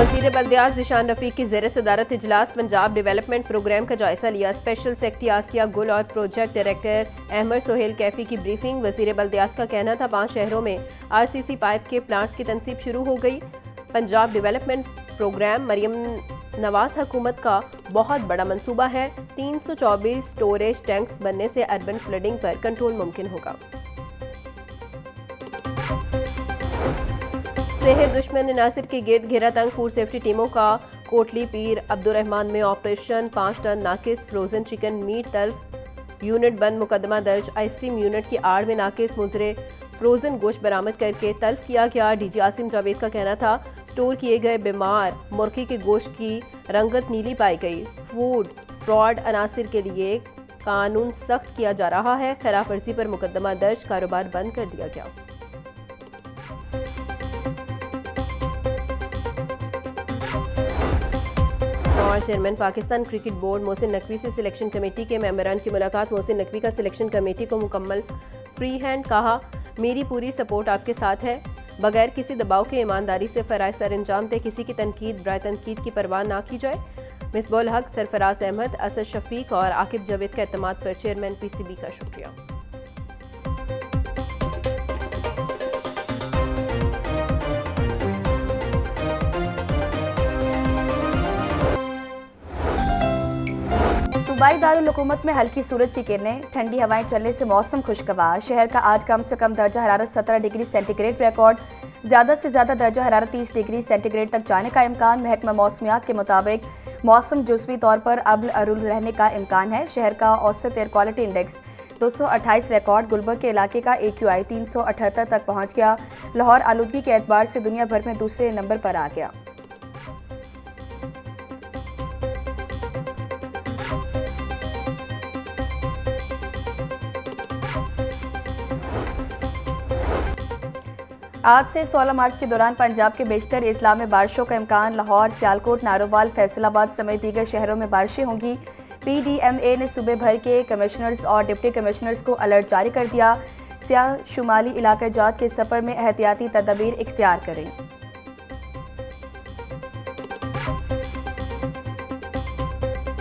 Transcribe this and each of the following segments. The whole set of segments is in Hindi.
वज़ीर बल्दियात ज़ीशान रफ़ीक की ज़ेर सदारत इजलास पंजाब डेवलपमेंट प्रोग्राम का जायजा लिया। स्पेशल सेक्रेटरी आसिया गुल और प्रोजेक्ट डायरेक्टर अहमद सोहेल कैफी की ब्रीफिंग। वज़ीर बल्दियात का कहना था 5 शहरों में RCC पाइप के प्लांट्स की तनसीब शुरू हो गई। पंजाब डेवलपमेंट प्रोग्राम मरियम नवाज हुकूमत का बहुत बड़ा मंसूबा है। 324 स्टोरेज टैंक्स बनने से अर्बन फ्लडिंग पर कंट्रोल मुमकिन होगा। सेहत दुश्मन नासिर के गिर्द घेरा तंग। फूड सेफ्टी टीमों का कोटली पीर अब्दुर्रहमान में ऑपरेशन। 5 टन नाकिस फ्रोजन चिकन मीट तल्फ, यूनिट बंद, मुकदमा दर्ज। आइसक्रीम यूनिट की आड़ में नाकिस मुजरे फ्रोजन गोश्त बरामद करके तल्फ किया गया। DG आसिम जावेद का कहना था स्टोर किए गए बीमार मुर्गी के गोश्त की रंगत नीली पाई गई। फूड फ्रॉड अनासिर के लिए कानून सख्त किया जा रहा है। खिलाफ वर्जी पर मुकदमा दर्ज, कारोबार बंद कर दिया गया। और chairman Pakistan cricket board Mohsin Naqvi से सिलेक्शन कमेटी के मेंबरान की मुलाकात। मोहसिन नकवी का सिलेक्शन कमेटी को मुकम्मल फ्री हैंड, कहा मेरी पूरी सपोर्ट आपके साथ है, बगैर किसी दबाव के ईमानदारी से फ़राइज़ सर अंजाम दे। किसी की तनकीद बराए तनकीद की परवाह ना की जाए। मिसबाउल हक, सरफराज अहमद, असद शफीक और आकिब जावेद का एतमाद पर चेयरमैन PCB का शुक्रिया। सूबाई दारुल हुकूमत में हल्की सूरज की किरणें, ठंडी हवाएं चलने से मौसम खुशगवार। शहर का आज कम से कम दर्जा हरारत 17 डिग्री सेंटीग्रेड रिकॉर्ड। ज़्यादा से ज़्यादा दर्जा हरारत 30 डिग्री सेंटीग्रेड तक जाने का इम्कान। महकमा मौसमियात के मुताबिक मौसम जुज़वी तौर पर अब्ल अरुल रहने का इम्कान है। शहर का औसत air quality index 228 record. Gulberg के इलाके का AQI 378 तक पहुँच गया। लाहौर आलूदगी के एतबार से दुनिया भर में दूसरे नंबर पर आ गया। आज से 16 मार्च के दौरान पंजाब के बेशतर अजला में बारिशों का इम्कान। लाहौर, सियालकोट, नारोवाल, फैसलाबाद समेत दीगर शहरों में बारिशें होंगी। PDMA ने सूबे भर के कमिश्नर्स और डिप्टी कमिश्नर्स को अलर्ट जारी कर दिया। सियाह शुमाली इलाके जात के सफ़र में एहतियाती तदबीर इख्तियार करें।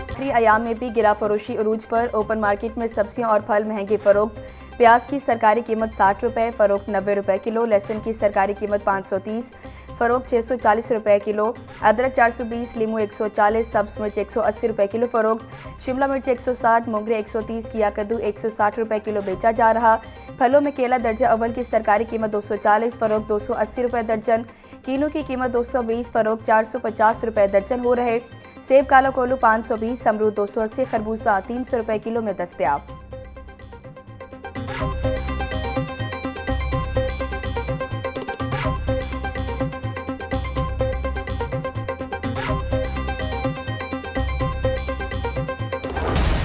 आखिरी अयाम में भी गिरा फरोशी उरूज पर। ओपन मार्केट में सब्जियां और फल महंगे फरोख्त। प्याज की सरकारी कीमत 60 रुपये, फ़रोख्त 90 रुपये किलो। लहसुन की सरकारी कीमत 530, फ़रोख्त 640 रुपये किलो। अदरक 420, लीमू 140, सब्ज़ मिर्च 180 रुपये किलो फ़रोख्त। शिमला मिर्च 160, मोगरे 130, किया कद्दू 160 रुपये किलो बेचा जा रहा। फलों में केला दर्जा अव्वल की सरकारी कीमत 240, फ़रोख्त 280 रुपये दर्जन। कीनू की कीमत 220, फ़रोख्त 450 रुपये दर्जन हो रहे। सेब काला कोलू 520, अमरूद 280, खरबूजा 300 रुपये किलो में दस्तयाब।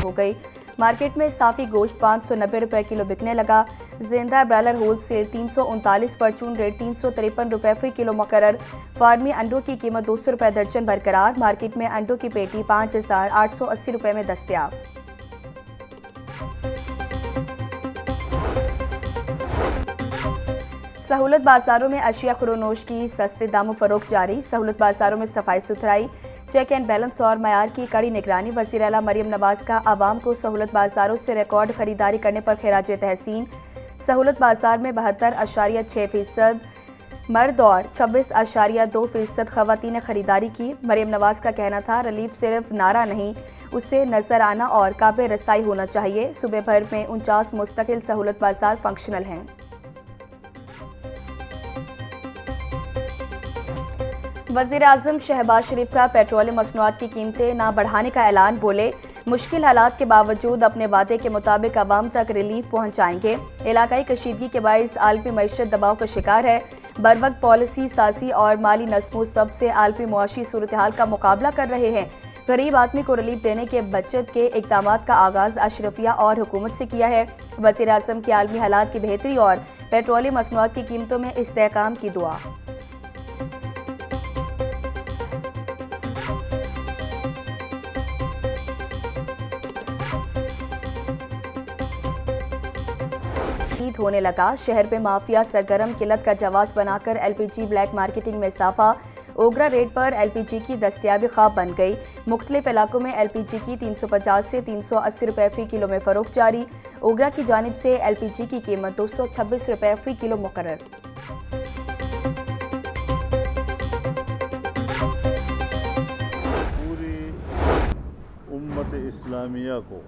हो गई। मार्केट में साफ़ी गोश्त 590 रुपये किलो बिकने लगा। जिंदा ब्रायलर होल सेल 339, परचून रेट 353 रुपये फी किलो मुकर्रर। फार्मी अंडों की कीमत 200 रुपये दर्जन बरकरार। मार्केट में अंडों की पेटी 5880 रुपये में दस्तयाब। सहूलत बाजारों में अशिया खुरोनोश की सस्ते दामों फरोख्त जारी। सहूलत बाजारों में सफाई सुथराई, चेक एंड बैलेंस और मयार की कड़ी निगरानी। वज़ीर आला मरियम नवाज का आवाम को सहूलत बाजारों से रिकॉर्ड खरीदारी करने पर खिराज तहसीन। सहूलत बाजार में 72.6% मर्द और 26.2% खवातीन ने खरीदारी की। मरियम नवाज का कहना था रिलीफ सिर्फ नारा नहीं, उसे नजर आना और काबिल रसाई होना चाहिए। सूबे भर में 49 मुस्तकिल सहूलत बाजार फंक्शनल हैं। वज़ीर-ए-आज़म शहबाज शरीफ का पेट्रोलियम मसनूआत की कीमतें न बढ़ाने का ऐलान। बोले मुश्किल हालात के बावजूद अपने वादे के मुताबिक आवाम तक रिलीफ पहुंचाएंगे। इलाकाई कशीदगी के बाइस आलमी मईशत दबाव का शिकार है। बर वक्त पॉलिसी सासी और माली नस्मों सबसे आलमी मुआशी सूरत हाल का मुकाबला कर रहे हैं। गरीब आदमी को रिलीफ देने के बचत के इक़दाम का आगाज़ अशरफिया और हुकूमत से किया है। वज़ीर-ए-आज़म की आलमी हालात की बेहतरी और पेट्रोलियम मसनूआत की कीमतों में इस्तेहकाम की दुआ। होने लगा। शहर में माफिया सरगर्म, किल्लत का जवाब बनाकर LPG ब्लैक मार्केटिंग में इजाफा। ओगरा रेट पर LPG की दस्तयाबी ख्वाब बन गई। मुख्तलिफ इलाकों में LPG की 350 से 380 रुपये फ़ी किलो में फ़रोख्त जारी। ओगरा की जानिब से LPG की कीमत 226 रुपये फ़ी किलो मुकर्रर। पूरी उम्मत इस्लामिया को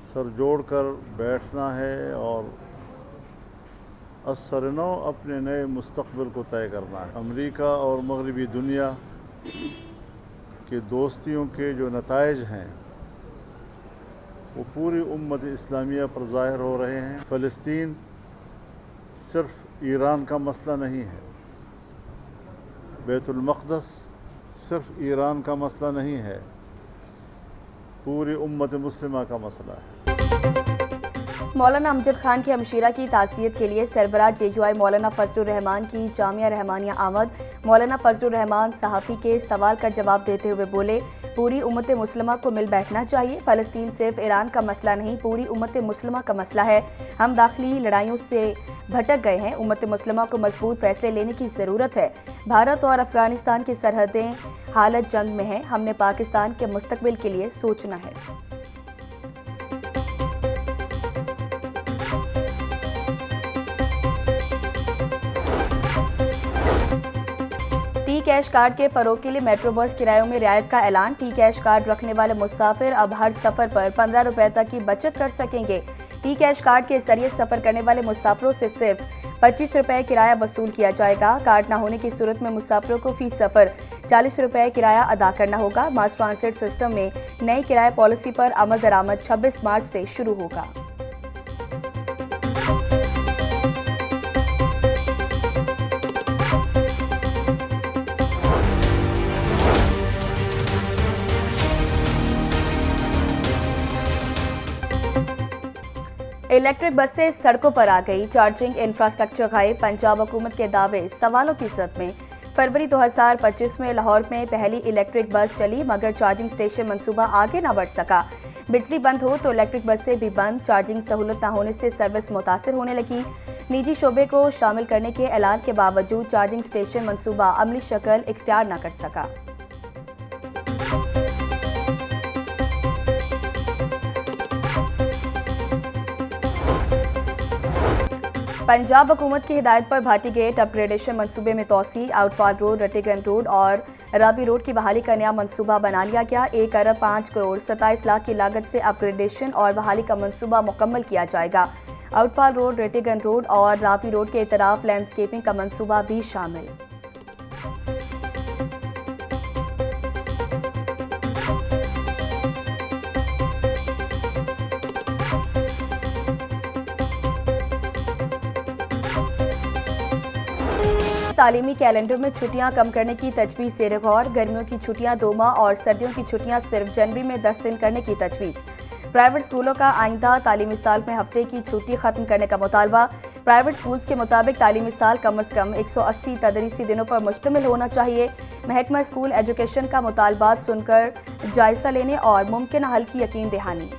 सर जोड़कर बैठना है और असरनो अपने नए मुस्तक़बिल को तय करना है। अमेरिका और मगरबी दुनिया के दोस्तियों के जो नताइज हैं वो पूरी उम्मत इस्लामिया पर ज़ाहिर हो रहे हैं। फ़लस्तीन सिर्फ़ ईरान का मसला नहीं है, बैतुल मक़दस सिर्फ़ ईरान का मसला नहीं है, पूरी उम्मत मुस्लिमा का मसला है। मौलाना अमजद खान की हमशीरा की ताज़ियत के लिए सरबराह JUI मौलाना फजलुर रहमान की जामिया रहमानिया आमद। मौलाना फजलुर रहमान सहाफ़ी के सवाल का जवाब देते हुए बोले, पूरी उम्मत मुस्लिमा को मिल बैठना चाहिए। फ़लस्तीन सिर्फ ईरान का मसला नहीं, पूरी उम्मत मुस्लिमा का मसला है। हम दाखिली लड़ाइयों से भटक गए हैं। उम्मत मुस्लिमा को मजबूत फैसले लेने की ज़रूरत है। भारत और अफगानिस्तान की सरहदें हालत जंग में हैं। हमने पाकिस्तान के मुस्तकबिल के लिए सोचना है। टी कैश कार्ड के फरोग के लिए मेट्रो बस किरायों में रियायत का ऐलान। टी कैश कार्ड रखने वाले मुसाफिर अब हर सफर पर 15 रुपए तक की बचत कर सकेंगे। टी कैश कार्ड के जरिए सफर करने वाले मुसाफिरों से सिर्फ 25 रुपए किराया वसूल किया जाएगा। कार्ड न होने की सूरत में मुसाफिरों को फी सफर 40 रुपए किराया अदा करना होगा। मास ट्रांसिट सिस्टम में नई किराया पॉलिसी पर अमल दरामद 26 मार्च से शुरू होगा। इलेक्ट्रिक बसें सड़कों पर आ गई, चार्जिंग इंफ्रास्ट्रक्चर गायब। पंजाब हुकूमत के दावे सवालों की सद में। फरवरी 2025 में लाहौर में पहली इलेक्ट्रिक बस चली, मगर चार्जिंग स्टेशन मंसूबा आगे न बढ़ सका। बिजली बंद हो तो इलेक्ट्रिक बसें भी बंद। चार्जिंग सहूलत न होने से सर्विस मुतासिर होने लगी। निजी शोबे को शामिल करने के ऐलान के बावजूद चार्जिंग स्टेशन मंसूबा अमली शक्ल इख्तियार न कर सका। पंजाब हुकूमत की हिदायत पर भाटी गेट अपग्रेडेशन मंसूबे में तोसी। आउटफॉल रोड, रट्टीगंज रोड और रावी रोड की बहाली का नया मंसूबा बना लिया गया। 1 अरब 5 करोड़ 27 लाख की लागत से अपग्रेडेशन और बहाली का मंसूबा मुकम्मल किया जाएगा। आउटफॉल रोड, रट्टीगंज रोड और रावी रोड के इतराफ लैंडस्केपिंग का मंसूबा भी शामिल। तालीमी कैलेंडर में छुट्टियां कम करने की तजवीज़ ज़ेर गौर। गर्मियों की छुट्टियां 2 माह और सर्दियों की छुट्टियां सिर्फ जनवरी में 10 दिन करने की तजवीज़। प्राइवेट स्कूलों का आइंदा तालीमी साल में हफ्ते की छुट्टी खत्म करने का मुतालबा। प्राइवेट स्कूल्स के मुताबिक तालीमी साल कम अज़ कम 180 तदरीसी दिनों पर मुश्तमिल होना चाहिए। महकमा स्कूल एजुकेशन का मुतालबात सुनकर जायज़ा लेने और मुमकिन हल की यकीन दहानी।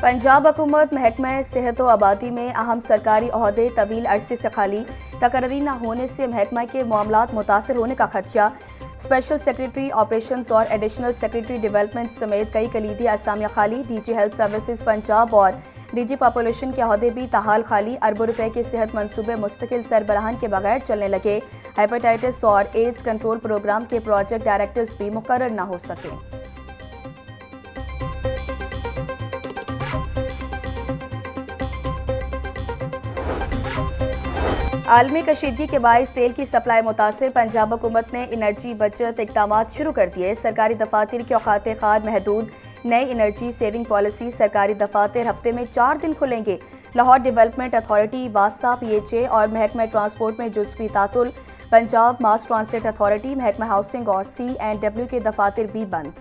पंजाब हुकूमत महकमा सेहत व आबादी में अहम सरकारी ओहदे तवील अरसे से खाली। तकर्री न होने से महकमा के मामलात मुतासर होने का खदशा। स्पेशल सेक्रेटरी ऑपरेशंस और एडिशनल सेक्रेटरी डेवलपमेंट समेत कई कलीदी असामियाँ खाली। DG हेल्थ सर्विसेज पंजाब और DG पॉपुलेशन के ओहदे भी ताहाल खाली। अरबों रुपए के सेहत मंसूबे मुस्तकिल सरबराहान के बगैर चलने लगे। हेपेटाइटिस और एड्स कंट्रोल प्रोग्राम के प्रोजेक्ट डायरेक्टर्स भी मुकर्रर न हो सके। आलमी कशीदगी के बाइस तेल की सप्लाई मुतासिर। पंजाब हुकूमत ने एनर्जी बचत इकदाम शुरू कर दिए। सरकारी दफातर के औकात खार महदूद। नई एनर्जी सेविंग पॉलिसी। सरकारी दफातर हफ्ते में 4 दिन खुलेंगे। लाहौर डेवलपमेंट अथॉरिटी, वासा, PHA और महकमा ट्रांसपोर्ट में जुज़वी तातुल। पंजाब मास ट्रांसिट अथॉरिटी, महकमा हाउसिंग और C&W के दफातर भी बंद।